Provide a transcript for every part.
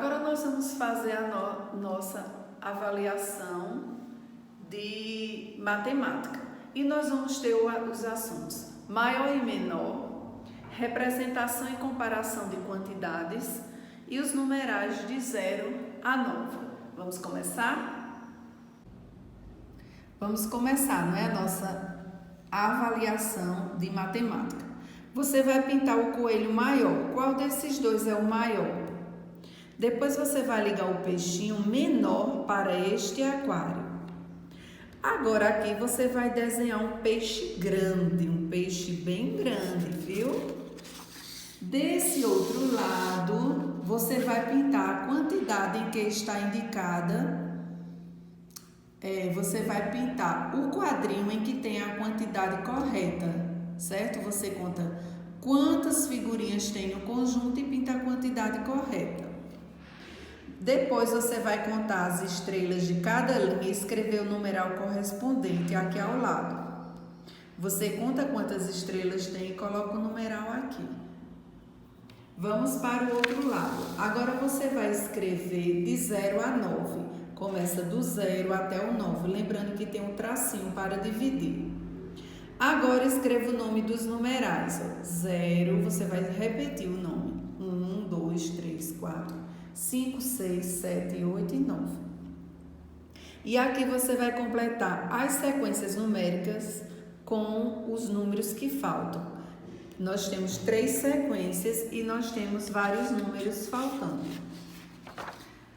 Agora nós vamos fazer a nossa avaliação de matemática. E nós vamos ter os assuntos maior e menor, representação e comparação de quantidades e os numerais de 0 a 9. Vamos começar? Vamos começar, não é? A nossa avaliação de matemática. Você vai pintar o coelho maior. Qual desses dois é o maior? Depois você vai ligar o peixinho menor para este aquário. Agora aqui você vai desenhar um peixe grande, um peixe bem grande, viu? Desse outro lado, você vai pintar a quantidade em que está indicada. Você vai pintar o quadrinho em que tem a quantidade correta, certo? Você conta quantas figurinhas tem no conjunto e pinta a quantidade correta. Depois você vai contar as estrelas de cada linha e escrever o numeral correspondente aqui ao lado. Você conta quantas estrelas tem e coloca o numeral aqui. Vamos para o outro lado. Agora você vai escrever de 0 a 9. Começa do 0 até o 9, lembrando que tem um tracinho para dividir. Agora escreva o nome dos numerais. 0, você vai repetir o nome. 1, 2, 3, 4, 5, 6, 7, 8 e 9. E aqui você vai completar as sequências numéricas com os números que faltam. Nós temos 3 sequências e nós temos vários números faltando.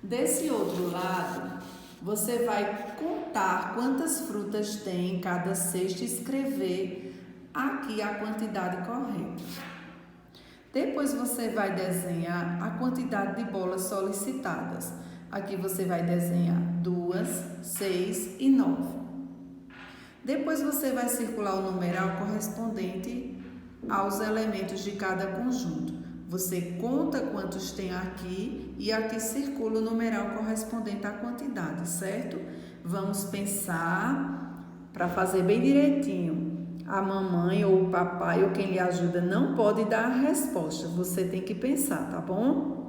Desse outro lado, você vai contar quantas frutas tem em cada cesta e escrever aqui a quantidade correta. Depois você vai desenhar a quantidade de bolas solicitadas. Aqui você vai desenhar 2, 6 e 9. Depois você vai circular o numeral correspondente aos elementos de cada conjunto. Você conta quantos tem aqui e aqui circula o numeral correspondente à quantidade, certo? Vamos pensar para fazer bem direitinho. A mamãe ou o papai ou quem lhe ajuda não pode dar a resposta. Você tem que pensar, tá bom?